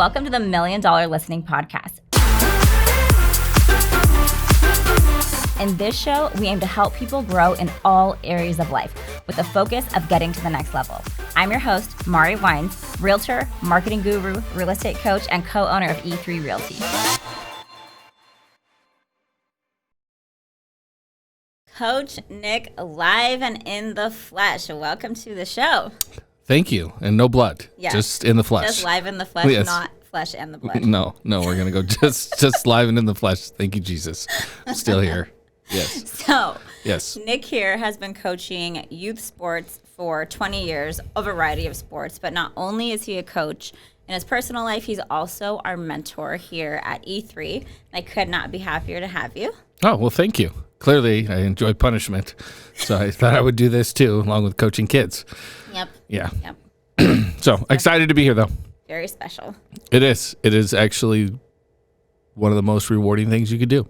Welcome to the $1 Million Listening Podcast. In this show, we aim to help people grow in all areas of life with the focus of getting to the next level. I'm your host, Mari Wines, realtor, marketing guru, real estate coach, and co-owner of E3 Realty. Coach Nick, live and in the flesh. Welcome to the show. Thank you. And no blood. Yeah. Just in the flesh. Just live in the flesh, yes. Not flesh and the blood. No, we're going to go just live and in the flesh. Thank you, Jesus. I'm still here. Yes. So, yes. Nick here has been coaching youth sports for 20 years, a variety of sports. But not only is he a coach in his personal life, he's also our mentor here at E3. I could not be happier to have you. Oh, well, thank you. Clearly, I enjoy punishment. So I thought I would do this too, along with coaching kids. Yep. Yeah. Yep. So excited to be here, though. Very special. It is. It is actually one of the most rewarding things you could do.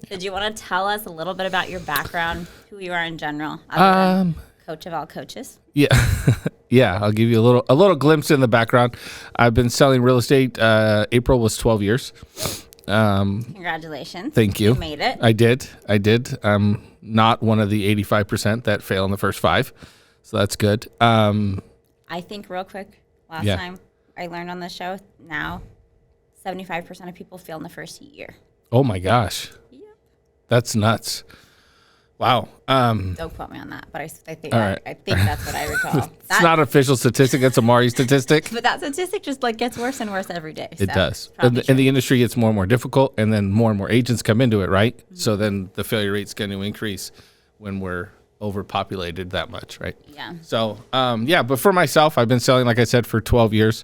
Did you want to tell us a little bit about your background, who you are in general, other than coach of all coaches? Yeah. Yeah, I'll give you a little glimpse in the background. I've been selling real estate. April was 12 years. Congratulations. Thank you. You made it. I did. I'm not one of the 85% that fail in the first 5. So that's good. I think real quick, last time I learned on this show, now 75% of people fail in the first year. Oh my gosh. Yep. That's nuts. Wow. Don't quote me on that, but I think right. I think that's what I recall. It's not an official statistic. It's a Mari statistic. But that statistic just gets worse and worse every day. It does. And the industry gets more and more difficult, and then more and more agents come into it, right? Mm-hmm. So then the failure rate's going to increase when we're overpopulated that much, right? Yeah. So, but for myself, I've been selling, like I said, for 12 years.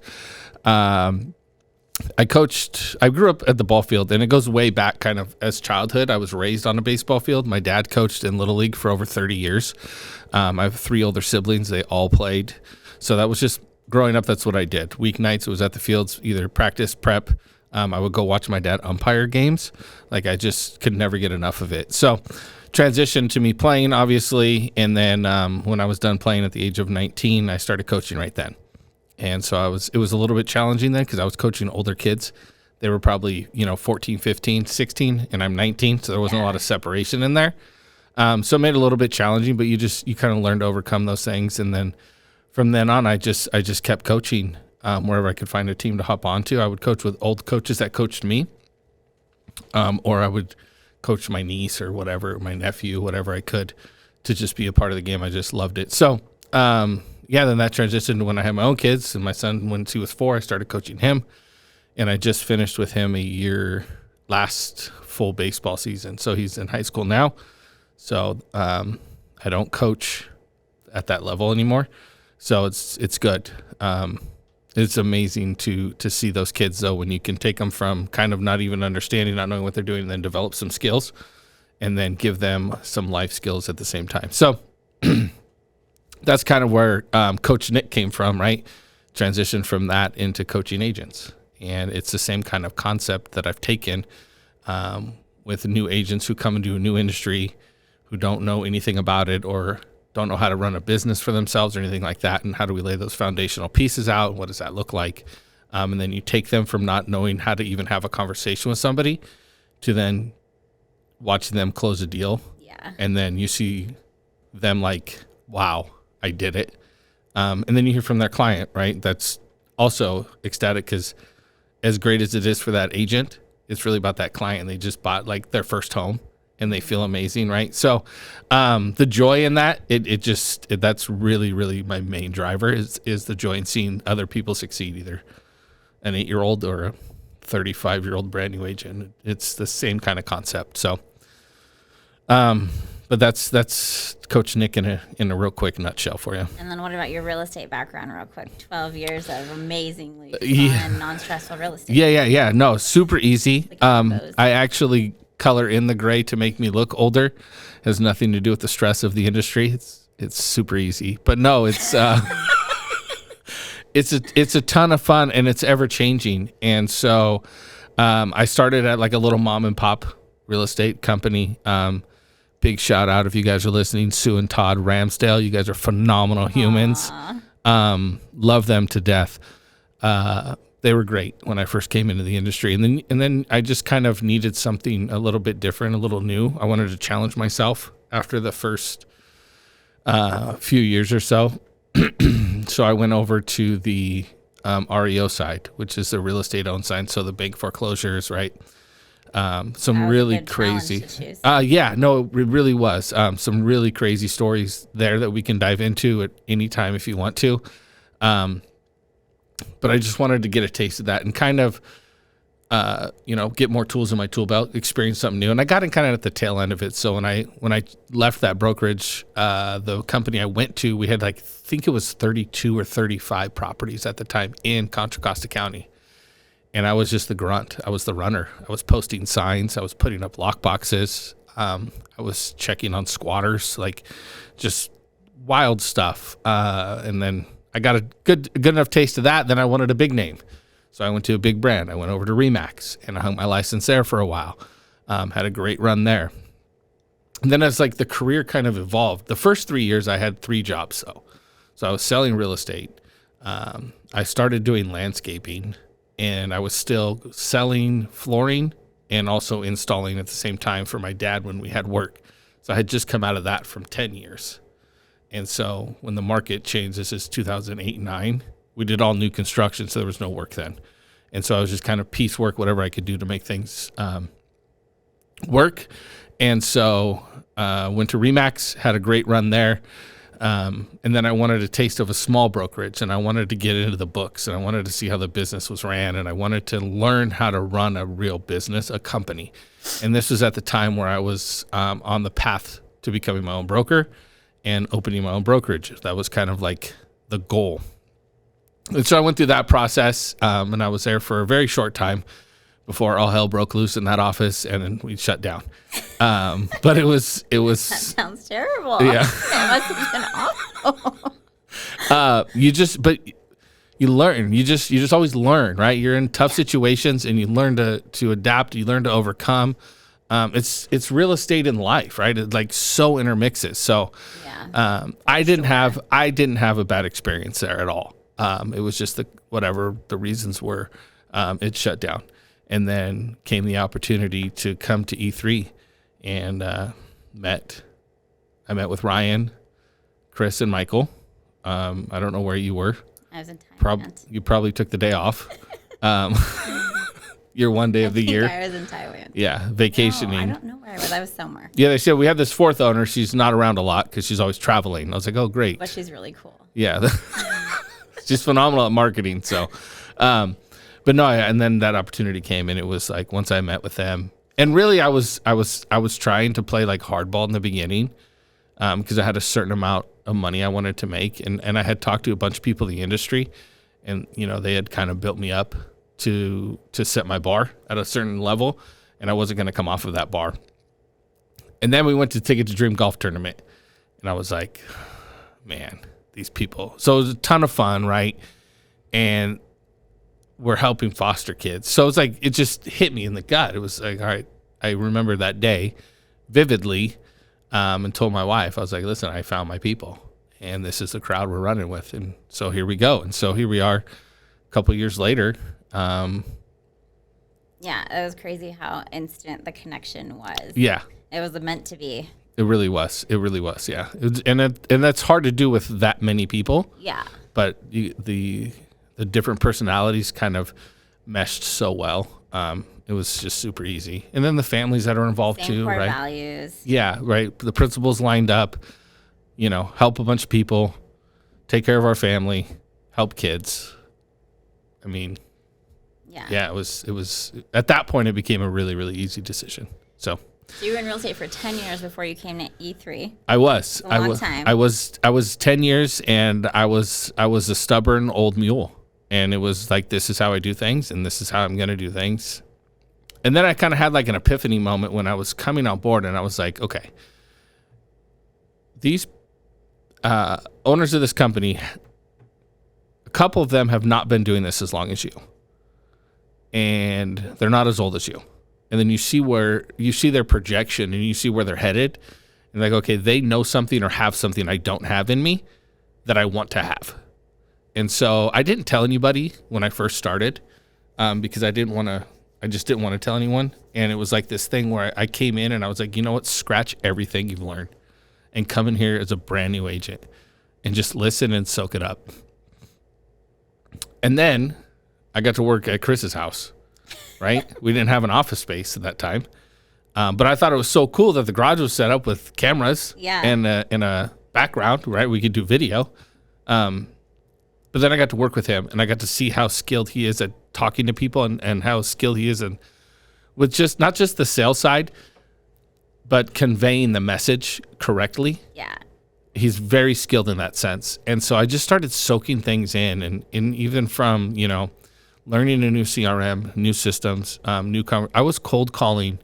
I grew up at the ball field, and it goes way back kind of as childhood. I was raised on a baseball field. My dad coached in Little League for over 30 years. I have 3 older siblings. They all played. So that was just growing up. That's what I did. Weeknights, it was at the fields, either practice, prep. I would go watch my dad umpire games. Like I just could never get enough of it. So transitioned to me playing, obviously. And then when I was done playing at the age of 19, I started coaching right then. And so it was a little bit challenging then because I was coaching older kids. They were probably, 14, 15, 16, and I'm 19. So there wasn't a lot of separation in there. So it made it a little bit challenging, but you kind of learn to overcome those things. And then from then on, I just kept coaching wherever I could find a team to hop onto. I would coach with old coaches that coached me, or I would coach my niece or whatever, my nephew, whatever I could to just be a part of the game. I just loved it. So, then that transitioned to when I had my own kids, and my son, once he was 4, I started coaching him, and I just finished with him a year last full baseball season. So he's in high school now. So I don't coach at that level anymore. So it's good. It's amazing to see those kids, though, when you can take them from kind of not even understanding, not knowing what they're doing, and then develop some skills and then give them some life skills at the same time. So that's kind of where Coach Nick came from, right? Transitioned from that into coaching agents. And it's the same kind of concept that I've taken with new agents who come into a new industry who don't know anything about it or don't know how to run a business for themselves or anything like that. And how do we lay those foundational pieces out? What does that look like? And then you take them from not knowing how to even have a conversation with somebody to then watching them close a deal. Yeah. And then you see them like, wow, I did it. And then you hear from their client, right? That's also ecstatic because as great as it is for that agent, it's really about that client. They just bought like their first home and they feel amazing, right? So the joy in that, that's really, really my main driver is the joy in seeing other people succeed, either an 8-year-old or a 35-year-old brand new agent. It's the same kind of concept. So, but that's Coach Nick in a real quick nutshell for you. And then what about your real estate background real quick? 12 years of amazingly fun, non-stressful real estate. Yeah. No, super easy. I actually color in the gray to make me look older. Has nothing to do with the stress of the industry. It's super easy. But no, it's it's a ton of fun, and it's ever changing. And so I started at like a little mom and pop real estate company. Big shout out if you guys are listening, Sue and Todd Ramsdale. You guys are phenomenal humans. Love them to death. They were great when I first came into the industry. And then I just kind of needed something a little bit different, a little new. I wanted to challenge myself after the first few years or so. So I went over to the REO side, which is the real estate owned side. So the bank foreclosures, right? Some really crazy. It really was. Some really crazy stories there that we can dive into at any time if you want to. But I just wanted to get a taste of that and kind of, get more tools in my tool belt, experience something new. And I got in kind of at the tail end of it. So when I left that brokerage, the company I went to, we had I think it was 32 or 35 properties at the time in Contra Costa County. And I was just the grunt. I was the runner. I was posting signs. I was putting up lock boxes. I was checking on squatters, just wild stuff. And then I got a good enough taste of that. Then I wanted a big name. So I went to a big brand. I went over to Remax and I hung my license there for a while. Had a great run there. And then as the career kind of evolved, the first 3 years I had 3 jobs though. So I was selling real estate. I started doing landscaping and I was still selling flooring and also installing at the same time for my dad when we had work. So I had just come out of that from 10 years. And so when the market changed, this is 2008 and 9, we did all new construction, so there was no work then. And so I was just kind of piecework, whatever I could do to make things work. And so went to Remax, had a great run there. And then I wanted a taste of a small brokerage, and I wanted to get into the books, and I wanted to see how the business was ran, and I wanted to learn how to run a real business, a company. And this was at the time where I was on the path to becoming my own broker and opening my own brokerage. That was kind of the goal. And so I went through that process, and I was there for a very short time before all hell broke loose in that office, and then we shut down. But it was. That sounds terrible. Yeah, it must have been awful. You learn. You just always learn, right? You're in tough situations, and you learn to adapt. You learn to overcome. It's real estate in life, right? It so intermixes. So, I didn't have a bad experience there at all. It was just whatever the reasons were, it shut down. And then came the opportunity to come to E3 and I met with Ryan, Chris, and Michael. I don't know where you were. I was in Thailand. You probably took the day off. Your one day of the year. I was in Thailand. Yeah, vacationing. No, I don't know where I was. I was somewhere. Yeah, they said we have this fourth owner. She's not around a lot because she's always traveling. I was like, oh, great. But she's really cool. Yeah. She's phenomenal at marketing. So, but no, and then that opportunity came, and it was once I met with them, and really I was trying to play hardball in the beginning, because I had a certain amount of money I wanted to make, and I had talked to a bunch of people in the industry, and they had kind of built me up to set my bar at a certain level, and I wasn't going to come off of that bar. And then we went to Ticket to Dream golf tournament, and I was like, man, these people. So it was a ton of fun, right? And we're helping foster kids. So it's it just hit me in the gut. It was all right, I remember that day vividly, and told my wife, I was like, listen, I found my people, and this is the crowd we're running with. And so here we go. And so here we are a couple of years later. Yeah, it was crazy how instant the connection was. Yeah. It was meant to be. It really was. Yeah. And that's hard to do with that many people. Yeah. But the different personalities kind of meshed so well. It was just super easy. And then the families that are involved Same too, core right? values. Yeah, right. The principals lined up, help a bunch of people, take care of our family, help kids. I mean, yeah, it was at that point it became a really, really easy decision. So you were in real estate for 10 years before you came to E3. I was. A long time. I was 10 years, and I was a stubborn old mule. And it was this is how I do things, and this is how I'm going to do things. And then I kind of had an epiphany moment when I was coming on board, and I was like, okay, these owners of this company, a couple of them have not been doing this as long as you. And they're not as old as you. And then you see their projection, and you see where they're headed. And okay, they know something or have something I don't have in me that I want to have. And so I didn't tell anybody when I first started. because I just didn't want to tell anyone. And it was like this thing where I came in and I was like, you know what, scratch everything you've learned and come in here as a brand new agent and just listen and soak it up. And then I got to work at Chris's house, right? We didn't have an office space at that time. But I thought it was so cool that the garage was set up with cameras and a background, right? We could do video. But then I got to work with him and I got to see how skilled he is at talking to people and how skilled he is in with just not just the sales side, but conveying the message correctly. Yeah. He's very skilled in that sense. And so I just started soaking things in and even from, learning a new CRM, new systems, I was cold calling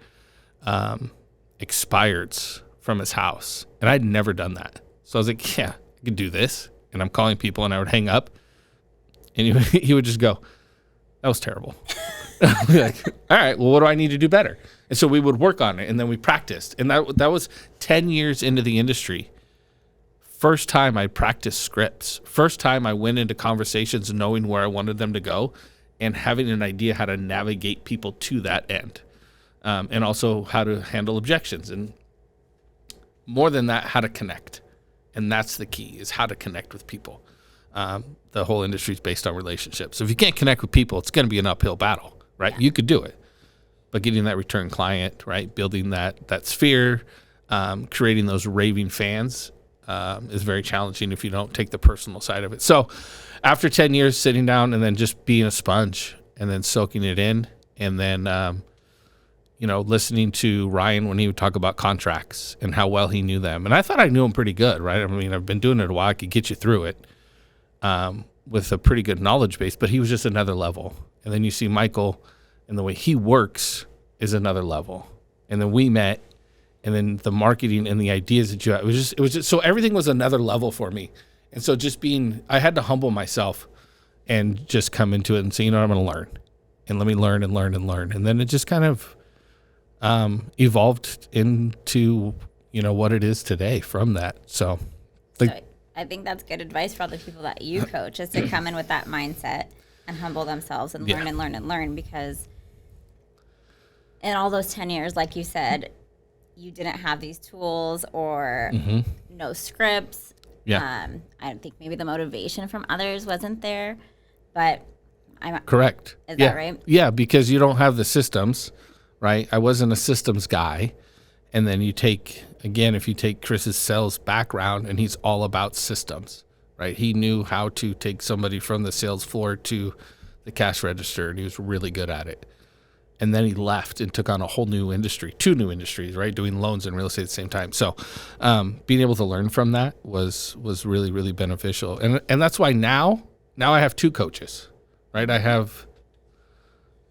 expireds from his house. And I'd never done that. So I was like, yeah, I could do this. And I'm calling people and I would hang up and he would just go, that was terrible. I'd be like, all right, well, what do I need to do better? And so we would work on it and then we practiced. And that was 10 years into the industry. First time I practiced scripts. First time I went into conversations knowing where I wanted them to go and having an idea how to navigate people to that end. And also how to handle objections. And more than that, how to connect. And that's the key, is how to connect with people. The whole industry is based on relationships. So if you can't connect with people, it's going to be an uphill battle, right? Yeah. You could do it. But getting that return client, right? Building that sphere, creating those raving fans is very challenging if you don't take the personal side of it. So after 10 years sitting down and then just being a sponge and then soaking it in and then, listening to Ryan when he would talk about contracts and how well he knew them. And I thought I knew him pretty good, right? I mean, I've been doing it a while. I could get you through it with a pretty good knowledge base, but he was just another level. And then you see Michael and the way he works is another level. And then we met, and then the marketing and the ideas that you had, it was just, so everything was another level for me. And so I had to humble myself and just come into it and say, I'm going to learn and let me learn and learn and learn. And then it just kind of evolved into, what it is today from that. So I think that's good advice for all the people that you coach, is to come in with that mindset and humble themselves and learn and learn and learn, because in all those 10 years, like you said, you didn't have these tools or no scripts. Yeah. I don't think maybe the motivation from others wasn't there, but correct. Is that right? Yeah, because you don't have the systems, right? I wasn't a systems guy. And then if you take Chris's sales background, and he's all about systems, right? He knew how to take somebody from the sales floor to the cash register, and he was really good at it. And then he left and took on a whole new industry, 2 new industries, right? Doing loans and real estate at the same time. So being able to learn from that was really, really beneficial. And that's why now I have 2 coaches, right? I have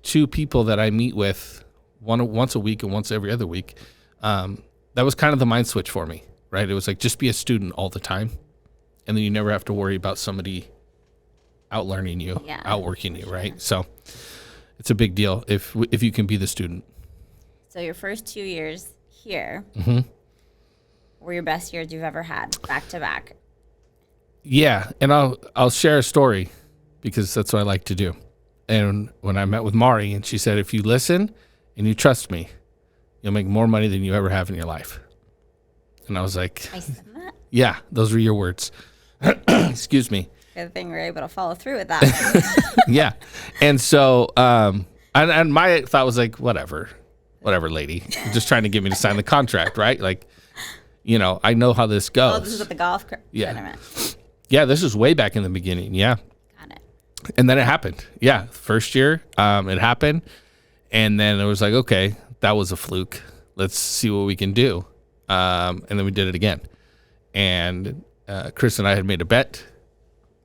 2 people that I meet with once a week and once every other week. That was kind of the mind switch for me, right? It was like, just be a student all the time. And then you never have to worry about somebody outlearning you, outworking you, right? So it's a big deal if you can be the student. So your first 2 years here were your best years you've ever had, back to back. Yeah, and I'll share a story because that's what I like to do. And when I met with Mari, and she said, if you listen and you trust me, you'll make more money than you ever have in your life. And I was like, I said that? Yeah, those were your words. Excuse me. Good thing we're able to follow through with that. Yeah. And so, and my thought was like, whatever, lady. You're just trying to get me to sign the contract, right? Like, I know how this goes. Oh, this is at the golf tournament. Yeah, this was way back in the beginning. Yeah. Got it. And then it happened. Yeah. First year, it happened. And then it was like, okay, that was a fluke. Let's see what we can do. And then we did it again. And Chris and I had made a bet.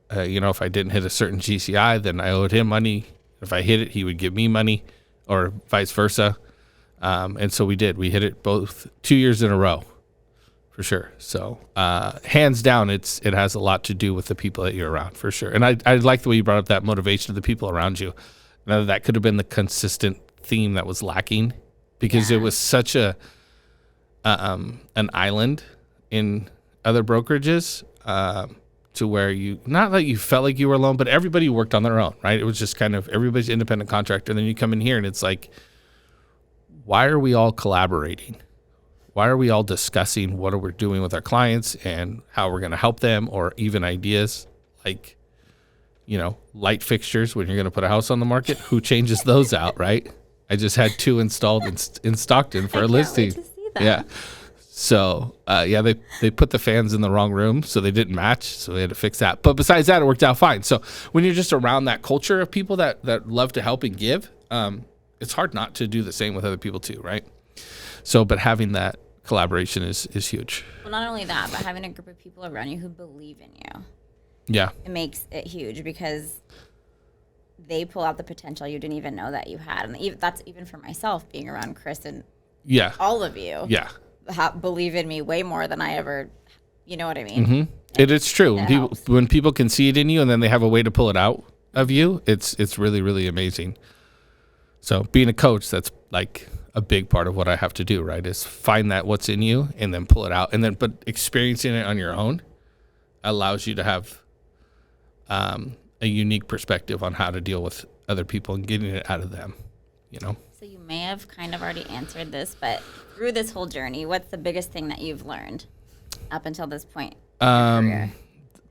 If I didn't hit a certain GCI, then I owed him money. If I hit it, he would give me money, or vice versa. And so we did. We hit it both 2 years in a row, for sure. So hands down, it has a lot to do with the people that you're around, for sure. And I like the way you brought up that motivation of the people around you. Now, that could have been the consistent theme that was lacking, because it was such an island in other brokerages to where you, not that you felt like you were alone, but everybody worked on their own, right? It was just kind of everybody's independent contractor. And then you come in here and it's like, why are we all collaborating? Why are we all discussing what we're doing with our clients and how we're going to help them, or even ideas like, light fixtures when you're going to put a house on the market? Who changes those out, right? I just had 2 installed in Stockton for a listing. Wait to see them. Yeah. So, they put the fans in the wrong room, so they didn't match, so they had to fix that. But besides that, it worked out fine. So when you're just around that culture of people that love to help and give, it's hard not to do the same with other people too, right? So, but having that collaboration is huge. Well, not only that, but having a group of people around you who believe in you. Yeah. It makes it huge because they pull out the potential you didn't even know that you had. And that's even for myself, being around Chris and all of you. Yeah. Believe in me way more than I ever, you know what I mean? Mm-hmm. It's true. When people can see it in you and then they have a way to pull it out of you, it's really, really amazing. So being a coach, that's like a big part of what I have to do, right? Is find that what's in you and then pull it out. And then, but experiencing it on your own allows you to have a unique perspective on how to deal with other people and getting it out of them, So you may have kind of already answered this, but through this whole journey, what's the biggest thing that you've learned up until this point in your career?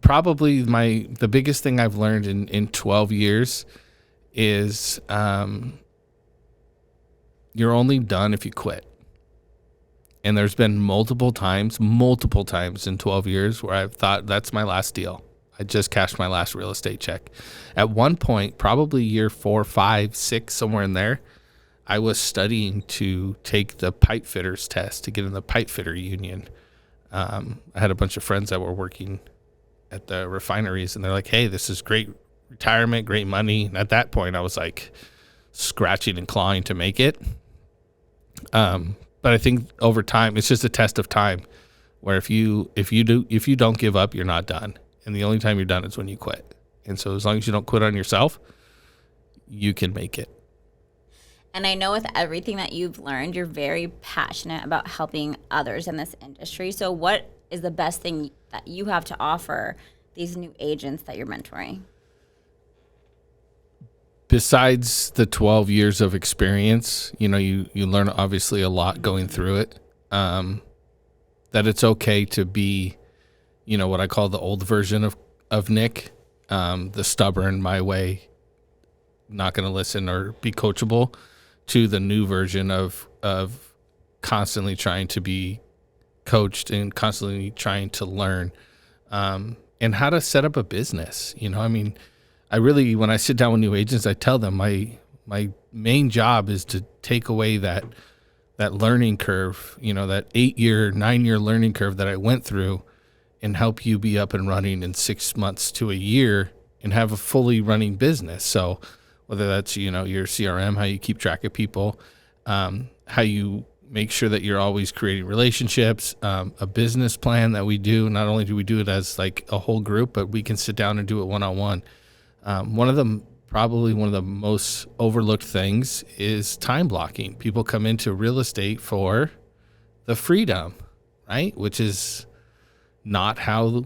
Probably the biggest thing I've learned in 12 years is you're only done if you quit. And there's been multiple times in 12 years where I've thought that's my last deal. I just cashed my last real estate check. At one point, probably year 4, 5, 6, somewhere in there, I was studying to take the pipe fitters test to get in the pipe fitter union. I had a bunch of friends that were working at the refineries, and they're like, hey, this is great retirement, great money. And at that point, I was like scratching and clawing to make it. But I think over time, it's just a test of time where if you don't give up, you're not done. And the only time you're done is when you quit. And so as long as you don't quit on yourself, you can make it. And I know with everything that you've learned, you're very passionate about helping others in this industry. So what is the best thing that you have to offer these new agents that you're mentoring? Besides the 12 years of experience, you learn obviously a lot going through it, that it's okay to be, what I call the old version of Nick, the stubborn, my way, not going to listen or be coachable, to the new version of constantly trying to be coached and constantly trying to learn, and how to set up a business. I really, when I sit down with new agents, I tell them my main job is to take away that learning curve, that 8-year, 9-year learning curve that I went through, and help you be up and running in 6 months to a year and have a fully running business. So whether that's, your CRM, how you keep track of people, how you make sure that you're always creating relationships, a business plan that we do. Not only do we do it as like a whole group, but we can sit down and do it one-on-one. Probably one of the most overlooked things is time blocking. People come into real estate for the freedom, right? Which is not how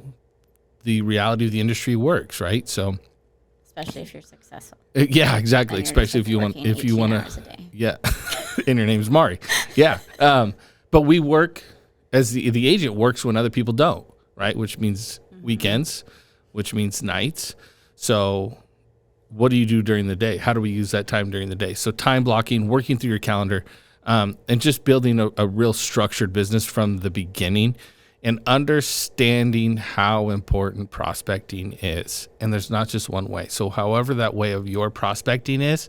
the reality of the industry works, right? So, especially if you're successful. Yeah, exactly. Especially if you want to, yeah. And your name's Mari. Yeah. But we work as the agent works when other people don't, right? Which means weekends, which means nights. So what do you do during the day? How do we use that time during the day? So time blocking, working through your calendar, and just building a real structured business from the beginning, and understanding how important prospecting is. And there's not just one way. So however that way of your prospecting is,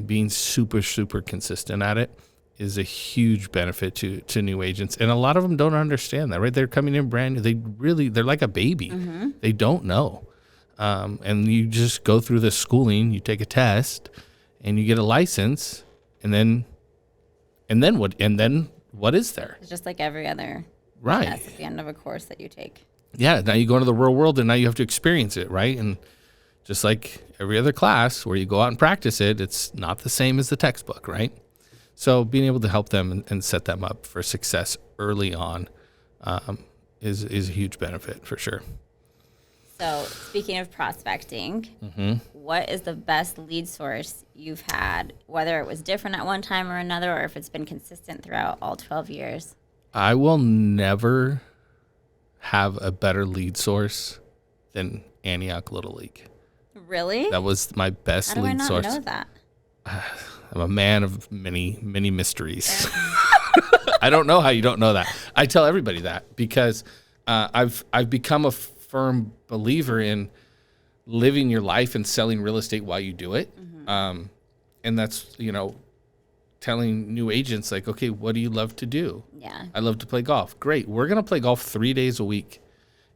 being super, super consistent at it is a huge benefit to new agents. And a lot of them don't understand that, right? They're coming in brand new. They're like a baby. Mm-hmm. They don't know. And you just go through the schooling, you take a test, and you get a license, and then what is there? It's just like every other right test at the end of a course that you take. Yeah, now you go into the real world, and now you have to experience it, right? And just like every other class where you go out and practice it, it's not the same as the textbook, right? So being able to help them and set them up for success early on is a huge benefit for sure. So speaking of prospecting, what is the best lead source you've had, whether it was different at one time or another, or if it's been consistent throughout all 12 years? I will never have a better lead source than Antioch Little League. Really? That was my best How do I lead not source. know that? I'm a man of many, many mysteries. I don't know how you don't know that. I tell everybody that because I've become a firm believer in living your life and selling real estate while you do it. And that's, telling new agents like, okay, what do you love to do? Yeah. I love to play golf. Great. We're going to play golf 3 days a week.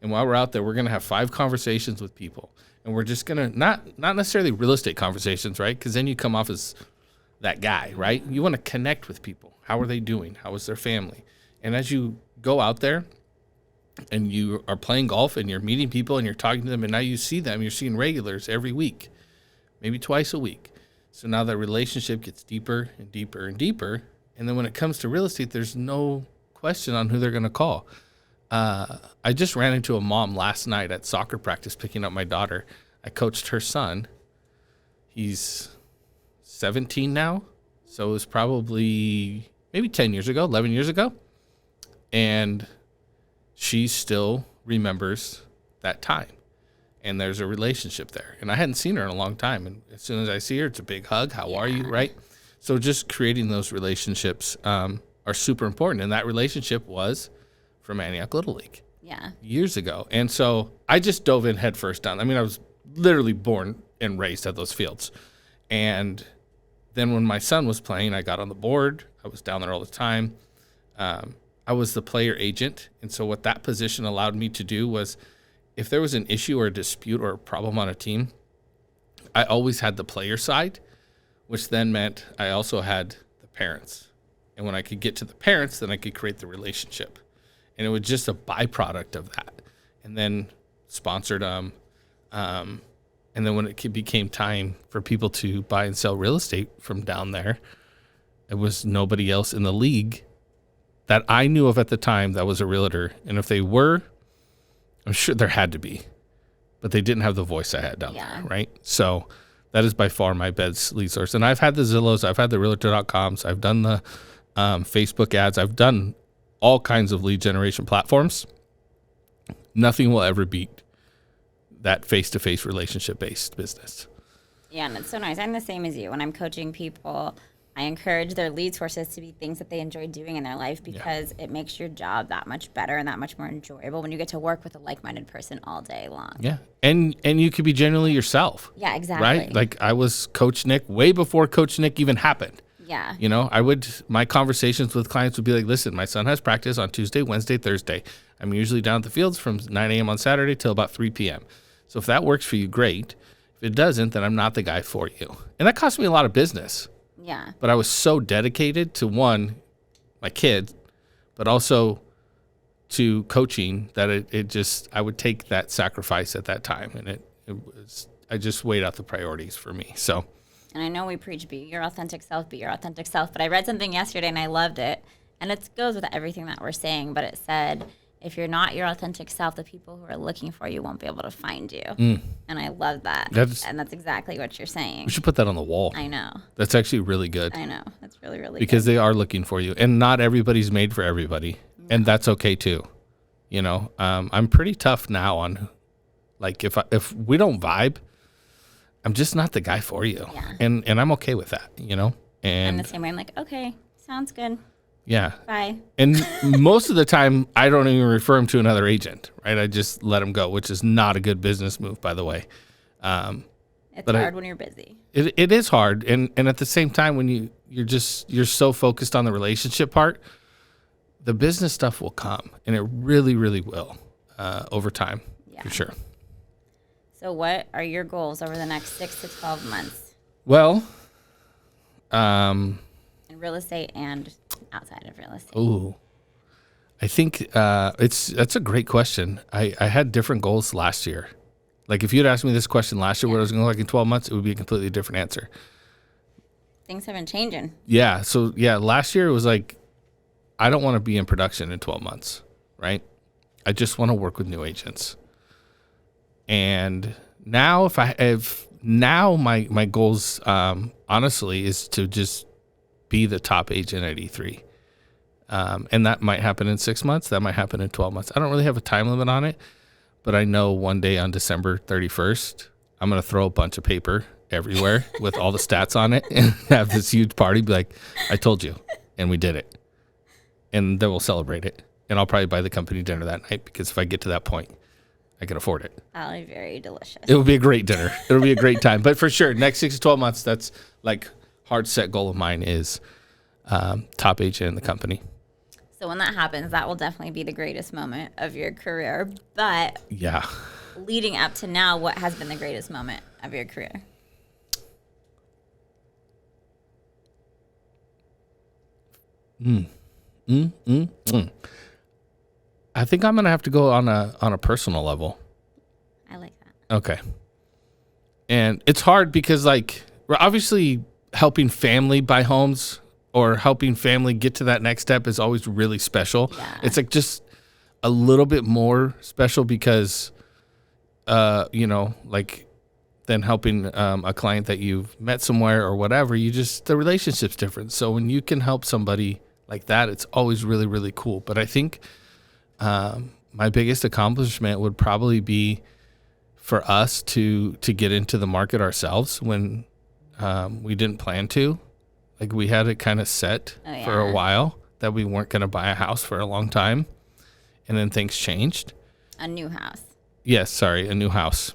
And while we're out there, we're going to have 5 conversations with people. And we're just going to, not necessarily real estate conversations, right? Because then you come off as that guy, right? You want to connect with people. How are they doing? How is their family? And as you go out there and you are playing golf and you're meeting people and you're talking to them and now you see them, you're seeing regulars every week, maybe twice a week. So now that relationship gets deeper and deeper and deeper. And then when it comes to real estate, there's no question on who they're going to call. I just ran into a mom last night at soccer practice picking up my daughter. I coached her son. He's 17 now. So it was probably maybe 10 years ago, 11 years ago. And she still remembers that time. And there's a relationship there. And I hadn't seen her in a long time. And as soon as I see her, it's a big hug. How are you, right? So just creating those relationships are super important. And that relationship was from Antioch Little League years ago. And so I just dove in head first down. I mean, I was literally born and raised at those fields. And then when my son was playing, I got on the board. I was down there all the time. I was the player agent. And so what that position allowed me to do was if there was an issue or a dispute or a problem on a team, I always had the player side, which then meant I also had the parents. And when I could get to the parents, then I could create the relationship. And it was just a byproduct of that. And then sponsored them. And then when it became time for people to buy and sell real estate from down there, it was nobody else in the league that I knew of at the time that was a realtor. And if they were, I'm sure there had to be, but they didn't have the voice I had down there, right? So that is by far my best lead source. And I've had the Zillows, I've had the Realtor.coms, I've done the Facebook ads, I've done all kinds of lead generation platforms. Nothing will ever beat that face-to-face relationship-based business. Yeah, and it's so nice. I'm the same as you. When I'm coaching people, I encourage their lead sources to be things that they enjoy doing in their life because it makes your job that much better and that much more enjoyable when you get to work with a like-minded person all day long. Yeah, and you could be genuinely yourself. Yeah, exactly. Right? Like I was Coach Nick way before Coach Nick even happened. Yeah. My conversations with clients would be like, listen, my son has practice on Tuesday, Wednesday, Thursday. I'm usually down at the fields from 9 a.m. on Saturday till about 3 p.m. So if that works for you, great. If it doesn't, then I'm not the guy for you. And that cost me a lot of business. Yeah. But I was so dedicated to one, my kid, but also to coaching that it just, I would take that sacrifice at that time. And I just weighed out the priorities for me. So. And I know we preach, be your authentic self, but I read something yesterday and I loved it. And it goes with everything that we're saying, but it said, if you're not your authentic self, the people who are looking for you won't be able to find you. And I love that. And that's exactly what you're saying. We should put that on the wall. I know. That's actually really good. I know. That's really, really because good. they are looking for you. And not everybody's made for everybody. No. And that's okay too. I'm pretty tough now on, like, if we don't vibe, I'm just not the guy for you. Yeah. And I'm okay with that, And the same way, I'm like, okay, sounds good. Yeah. Bye. And most of the time, I don't even refer him to another agent, right? I just let him go, which is not a good business move, by the way. It's hard when you're busy. It is hard. And at the same time, when you're so focused on the relationship part, the business stuff will come. And it really, really will over time, for sure. So what are your goals over the next 6 to 12 months? Well, in real estate and outside of real estate. Ooh, I think that's a great question. I had different goals last year. Like if you'd asked me this question last year, what I was going to look like in 12 months, it would be a completely different answer. Things have been changing. Yeah. So last year it was like, I don't want to be in production in 12 months, right? I just want to work with new agents. And now my goals, honestly, is to just be the top agent at E3. And that might happen in 6 months. That might happen in 12 months. I don't really have a time limit on it, but I know one day on December 31st, I'm going to throw a bunch of paper everywhere with all the stats on it and have this huge party. Be like, I told you, and we did it. And then we'll celebrate it. And I'll probably buy the company dinner that night, because if I get to that point, I can afford it. That'll be very delicious. It will be a great dinner. It'll be a great time. But for sure, next 6 to 12 months, that's like hard set goal of mine is top agent in the company. So when that happens, that will definitely be the greatest moment of your career. But yeah, leading up to now, what has been the greatest moment of your career? I think I'm gonna have to go on a personal level. I like that. Okay. And it's hard because, like, we're obviously helping family buy homes or helping family get to that next step is always really special. Yeah. It's like just a little bit more special because, like than helping a client that you've met somewhere or whatever. The relationship's different. So when you can help somebody like that, it's always really, really cool. But I think my biggest accomplishment would probably be for us to get into the market ourselves when we didn't plan to. Like, we had it kind of set for a while that we weren't going to buy a house for a long time. And then things changed. A new house. Yes, sorry, a new house.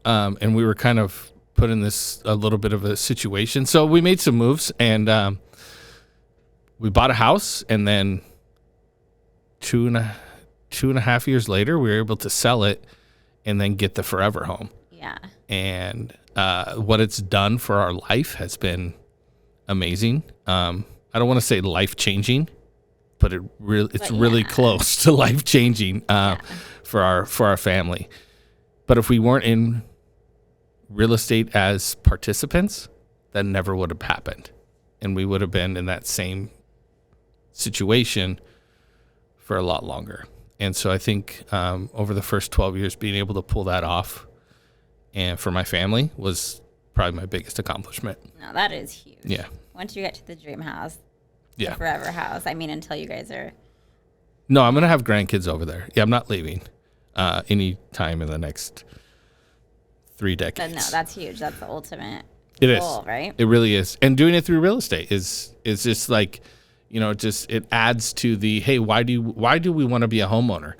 And we were kind of put in a little bit of a situation. So we made some moves, and we bought a house, and then two and a half years later, we were able to sell it and then get the forever home. Yeah. And what it's done for our life has been amazing. I don't want to say life-changing, but it's really close to life-changing for our family. But if we weren't in real estate as participants, that never would have happened. And we would have been in that same situation for a lot longer. And so I think over the first 12 years, being able to pull that off and for my family was probably my biggest accomplishment. No, that is huge. Yeah. Once you get to the dream house, the forever house, I mean, until you guys are... No, I'm going to have grandkids over there. Yeah, I'm not leaving any time in the next 3 decades. But no, that's huge. That's the ultimate goal, right? It really is. And doing it through real estate is just like, it adds to the, hey, why do we want to be a homeowner?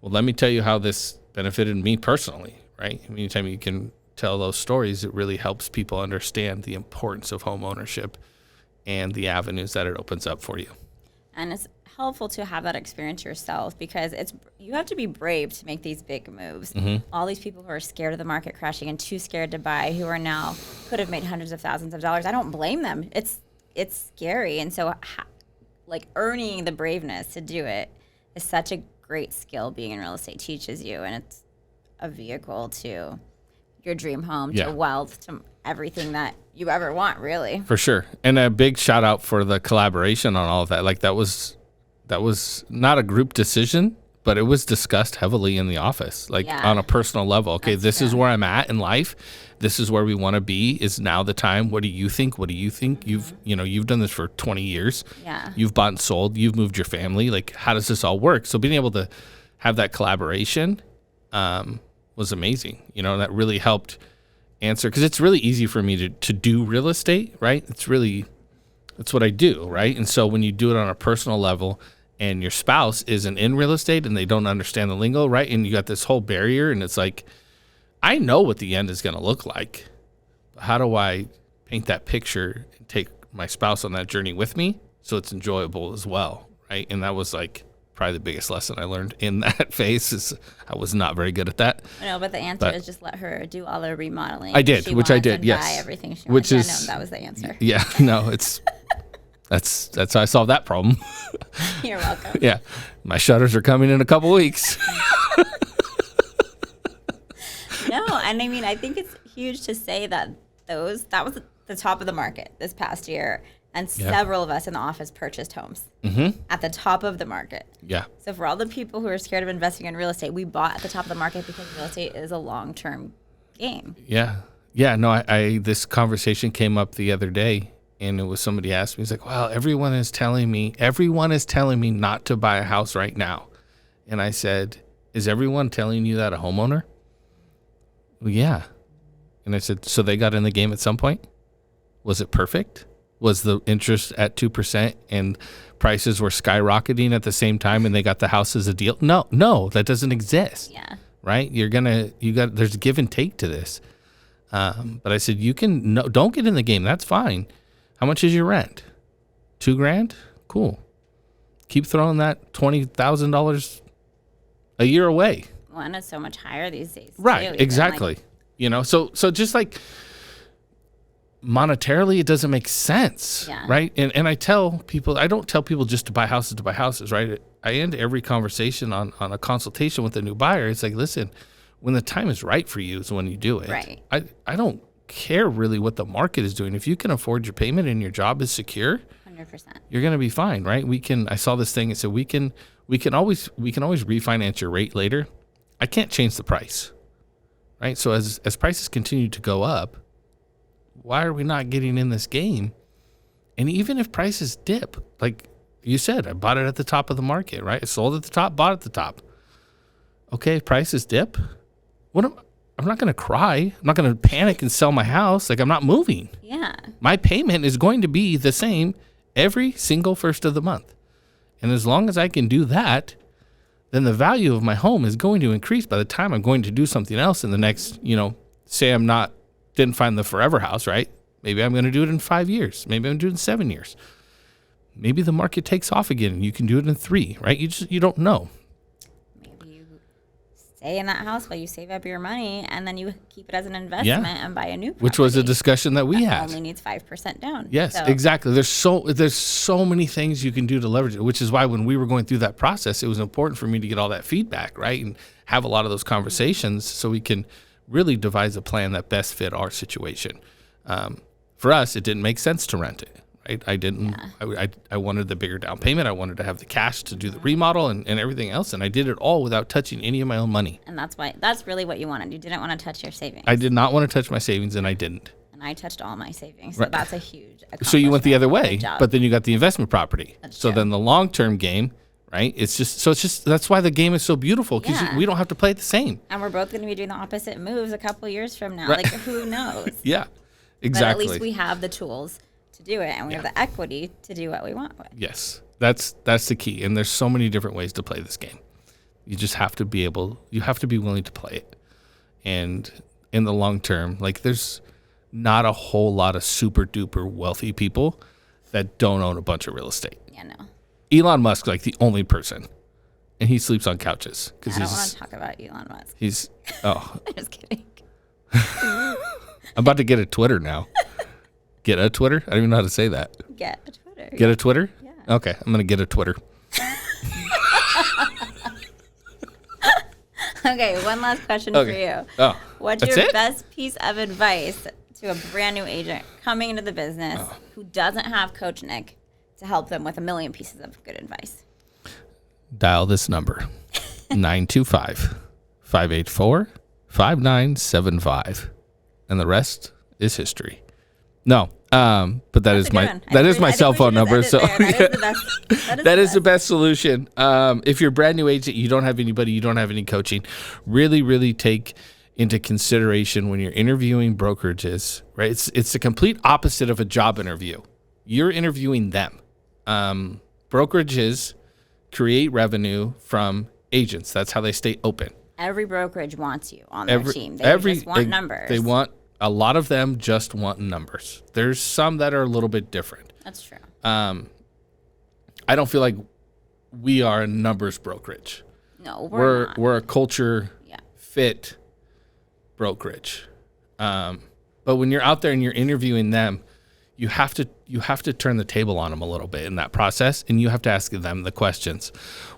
Well, let me tell you how this benefited me personally, right? Anytime you can tell those stories, it really helps people understand the importance of home ownership and the avenues that it opens up for you. And it's helpful to have that experience yourself, because you have to be brave to make these big moves. Mm-hmm. All these people who are scared of the market crashing and too scared to buy, who are now could have made hundreds of thousands of dollars. I don't blame them. It's scary. And so like earning the braveness to do it is such a great skill being in real estate teaches you. And it's a vehicle to your dream home, to wealth, to everything that you ever want, really. For sure. And a big shout out for the collaboration on all of that. Like, that was not a group decision, but it was discussed heavily in the office, on a personal level. Okay, this is where I'm at in life. This is where we want to be. Is now the time? What do you think? What do you think? You've done this for 20 years. Yeah. You've bought and sold. You've moved your family. Like, how does this all work? So being able to have that collaboration was amazing. That really helped answer, because it's really easy for me to do real estate, right? That's what I do, right? And so when you do it on a personal level and your spouse isn't in real estate and they don't understand the lingo, right? And you got this whole barrier, and it's like, I know what the end is going to look like. But how do I paint that picture and take my spouse on that journey with me so it's enjoyable as well, right? And that was like probably the biggest lesson I learned in that phase. Is I was not very good at that. No, but the answer is just let her do all the remodeling. I did, which I did, yes. Buy everything she wants. That was the answer. Yeah, no, that's how I solved that problem. You're welcome. Yeah, my shutters are coming in a couple weeks. No, and I mean, I think it's huge to say that that was the top of the market this past year, And several of us in the office purchased homes at the top of the market. Yeah. So for all the people who are scared of investing in real estate, we bought at the top of the market because real estate is a long-term game. Yeah. Yeah. No, I this conversation came up the other day, and it was somebody asked me, he's like, well, everyone is telling me not to buy a house right now. And I said, is everyone telling you that a homeowner? Well, yeah. And I said, so they got in the game at some point? Was it perfect? Was the interest at 2% and prices were skyrocketing at the same time and they got the house as a deal? No, that doesn't exist. Yeah. Right? There's a give and take to this. But I said, don't get in the game. That's fine. How much is your rent? $2,000? Cool. Keep throwing that $20,000 a year away. Well, and it's so much higher these days. Right. Too, exactly. So just like, monetarily, it doesn't make sense, right? And I tell people, I don't tell people just to buy houses, right? I end every conversation on a consultation with a new buyer. It's like, listen, when the time is right for you is when you do it. Right. I don't care really what the market is doing. If you can afford your payment and your job is secure, 100%, you're going to be fine, right? I saw this thing and said we can always refinance your rate later. I can't change the price, right? So as prices continue to go up, why are we not getting in this game? And even if prices dip, like you said, I bought it at the top of the market, right? I sold at the top, bought at the top. Okay, if prices dip, I'm not going to cry. I'm not going to panic and sell my house. Like, I'm not moving. Yeah. My payment is going to be the same every single first of the month. And as long as I can do that, then the value of my home is going to increase by the time I'm going to do something else in the next, say didn't find the forever house, right? Maybe I'm going to do it in 5 years. Maybe I'm doing 7 years. Maybe the market takes off again and you can do it in 3, right? You don't know. Maybe you stay in that house while you save up your money and then you keep it as an investment and buy a new property. Which was a discussion that we had. Only needs 5% down. Yes, exactly. There's so many things you can do to leverage it, which is why when we were going through that process, it was important for me to get all that feedback, right? And have a lot of those conversations so we can really devise a plan that best fit our situation. For us, it didn't make sense to rent it, right? I wanted the bigger down payment. I wanted to have the cash to do the remodel and everything else. And I did it all without touching any of my own money. And that's really what you wanted. You didn't want to touch your savings. I did not want to touch my savings, and I didn't. And I touched all my savings. So that's a huge accomplishment. So you went the other way, but then you got the investment property. That's true. Then the long-term game, right? It's just that's why the game is so beautiful, because we don't have to play it the same. And we're both going to be doing the opposite moves a couple years from now. Right. Like, who knows? Yeah, exactly. But at least we have the tools to do it, and we have the equity to do what we want with. Yes, that's the key. And there's so many different ways to play this game. You just have to be willing to play it. And in the long term, like, there's not a whole lot of super duper wealthy people that don't own a bunch of real estate. Yeah, no. Elon Musk, like, the only person, and he sleeps on couches. I don't want to talk about Elon Musk. I'm just kidding. I'm about to get a Twitter now. Get a Twitter? I don't even know how to say that. Get a Twitter. Get a Twitter? Yeah. Okay, I'm going to get a Twitter. Okay, one last question for you. Oh, what's your best piece of advice to a brand new agent coming into the business who doesn't have Coach Nick to help them with a million pieces of good advice? Dial this number, 925-584-5975. And the rest is history. No, but that is my cell phone number. So that is the best solution. If you're a brand new agent, you don't have anybody, you don't have any coaching, really, really take into consideration when you're interviewing brokerages, right? It's the complete opposite of a job interview. You're interviewing them. Brokerages create revenue from agents. That's how they stay open. Every brokerage wants you on their team. They just want numbers. A lot of them just want numbers. There's some that are a little bit different. That's true. I don't feel like we are a numbers brokerage. No, we're not. We're a culture fit brokerage. But when you're out there and you're interviewing them, you have to turn the table on them a little bit in that process, and you have to ask them the questions.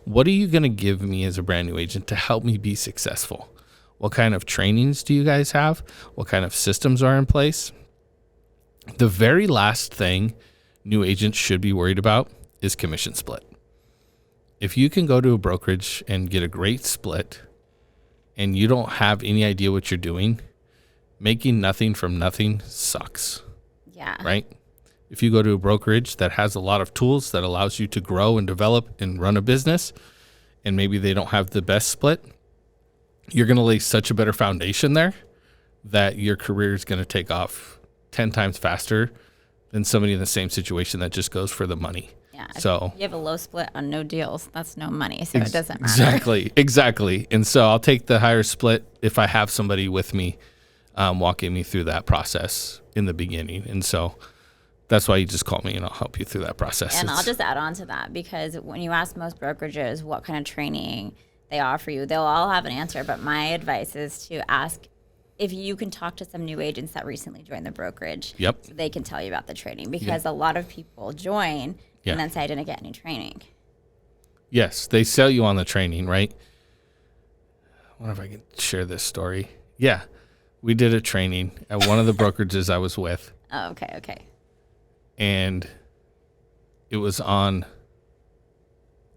What are you going to give me as a brand new agent to help me be successful? What kind of trainings do you guys have? What kind of systems are in place? The very last thing new agents should be worried about is commission split. If you can go to a brokerage and get a great split and you don't have any idea what you're doing, making nothing from nothing sucks. Yeah. Right? If you go to a brokerage that has a lot of tools that allows you to grow and develop and run a business, and maybe they don't have the best split, you're going to lay such a better foundation there that your career is going to take off 10 times faster than somebody in the same situation that just goes for the money. Yeah. So if you have a low split on no deals, that's no money. So it doesn't matter. Exactly. And so I'll take the higher split if I have somebody with me walking me through that process in the beginning. And so that's why you just call me and I'll help you through that process. And I'll just add on to that, because when you ask most brokerages what kind of training they offer you, they'll all have an answer. But my advice is to ask if you can talk to some new agents that recently joined the brokerage. Yep. So they can tell you about the training, because a lot of people join and then say, I didn't get any training. Yes, they sell you on the training, right? I wonder if I can share this story. Yeah, we did a training at one of the brokerages I was with. Oh, okay. And it was on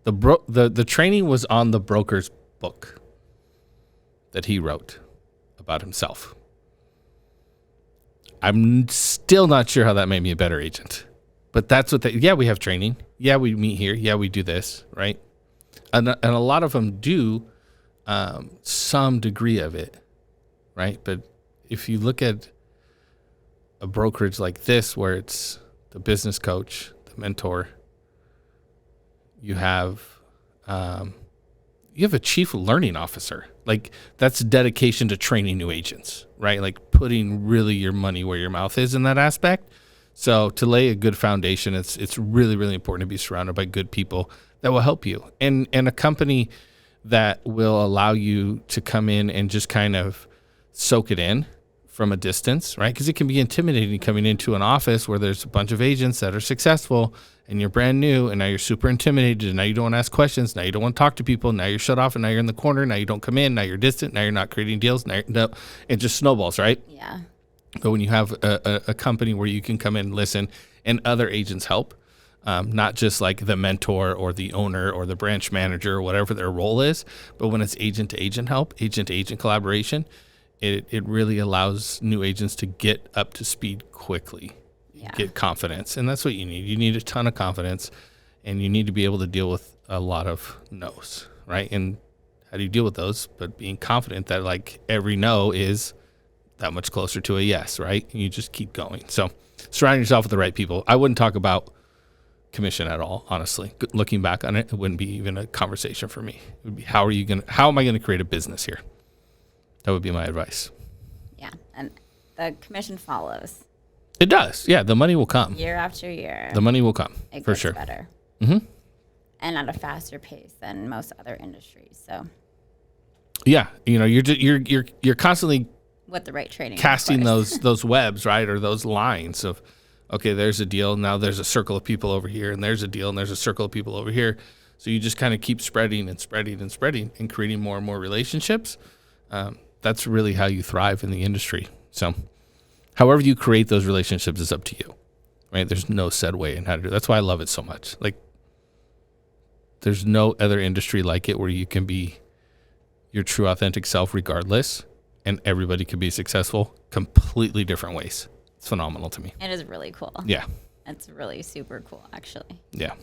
the training was on the broker's book that he wrote about himself. I'm still not sure how that made me a better agent. But that's what we have training. Yeah, we meet here. Yeah, we do this, right? And a lot of them do some degree of it, right? But if you look at a brokerage like this, where it's the business coach, the mentor, you have a chief learning officer. Like, that's dedication to training new agents, right? Like putting really your money where your mouth is in that aspect. So to lay a good foundation, it's really, really important to be surrounded by good people that will help you, and a company that will allow you to come in and just kind of soak it in from a distance, right? Because it can be intimidating coming into an office where there's a bunch of agents that are successful and you're brand new, and now you're super intimidated, and now you don't want to ask questions, now you don't want to talk to people, now you're shut off, and now you're in the corner, now you don't come in, now you're distant, now you're not creating deals, it just snowballs, right? Yeah. But when you have a company where you can come in and listen, and other agents help, not just like the mentor or the owner or the branch manager or whatever their role is, but when it's agent-to-agent help, agent-to-agent collaboration, it really allows new agents to get up to speed quickly, get confidence. And that's what you need. You need a ton of confidence, and you need to be able to deal with a lot of no's, right? And how do you deal with those? But being confident that like every no is that much closer to a yes, right? And you just keep going. So surround yourself with the right people. I wouldn't talk about commission at all, honestly. Looking back on it, it wouldn't be even a conversation for me. It would be, how am I going to create a business here? That would be my advice. Yeah, and the commission follows. It does. Yeah, the money will come. Year after year. The money will come, it for gets sure. better. Mm-hmm. And at a faster pace than most other industries. So yeah, you're constantly with the right training, casting those webs, right? Or those lines of, okay, there's a deal, now there's a circle of people over here, and there's a deal, and there's a circle of people over here. So you just kind of keep spreading and spreading and spreading and creating more and more relationships. That's really how you thrive in the industry. So however you create those relationships is up to you, right? There's no set way in how to do it. That's why I love it so much. Like, there's no other industry like it where you can be your true authentic self regardless, and everybody can be successful completely different ways. It's phenomenal to me. It is really cool. Yeah. It's really super cool, actually. Yeah.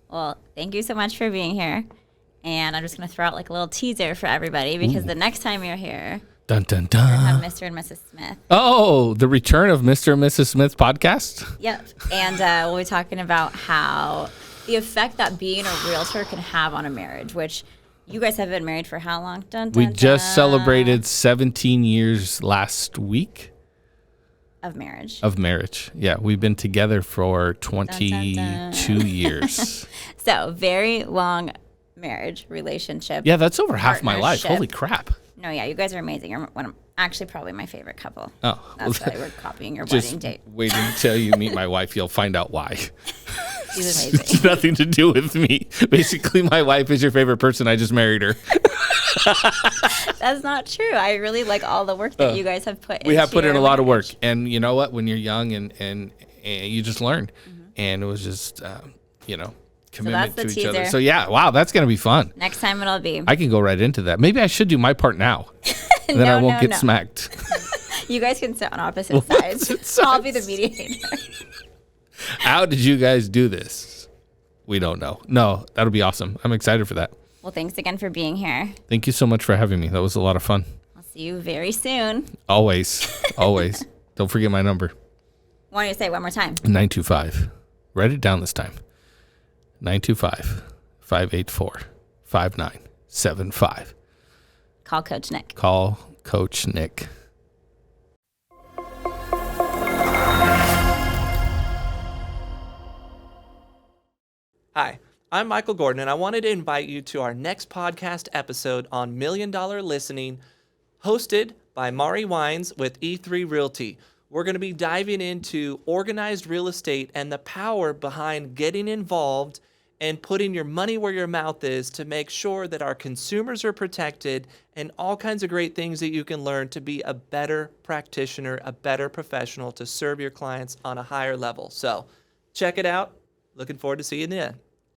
Well, thank you so much for being here. And I'm just going to throw out like a little teaser for everybody, because the next time you're here, dun, dun, we're dun. going to have Mr. and Mrs. Smith. Oh, the return of Mr. and Mrs. Smith podcast? Yep. And we'll be talking about how the effect that being a realtor can have on a marriage, which you guys have been married for how long? Dun, dun, we just celebrated 17 years last week. Of marriage. Of marriage. Yeah, we've been together for 22 dun, dun. years. So, very long marriage, relationship. Yeah, that's over half my life. partnership. Holy crap. No, yeah, you guys are amazing. You're actually probably my favorite couple. Oh. That's why we're copying your Just wedding date. wait until you meet my wife. You'll find out why. She's amazing. It's nothing to do with me. Basically, my wife is your favorite person. I just married her. That's not true. I really like all the work that you guys have put in. We have put in a lot of work. And you know what? When you're young and you just learn. and it was just, commitment that's to the each other. teaser. So yeah, wow, that's going to be fun. Next time it'll be. I can go right into that. Maybe I should do my part now. And then I won't get smacked. You guys can sit on opposite sides. I'll be the mediator. How did you guys do this? We don't know. No, that'll be awesome. I'm excited for that. Well, thanks again for being here. Thank you so much for having me. That was a lot of fun. I'll see you very soon. Always. Always. Don't forget my number. Why don't you say it one more time? 925. Write it down this time. 925-584-5975. Call Coach Nick. Call Coach Nick. Hi, I'm Michael Gordon, and I wanted to invite you to our next podcast episode on $1 Million Listening, hosted by Mari Wines with E3 Realty. We're going to be diving into organized real estate and the power behind getting involved and putting your money where your mouth is to make sure that our consumers are protected, and all kinds of great things that you can learn to be a better practitioner, a better professional to serve your clients on a higher level. So check it out. Looking forward to seeing you then.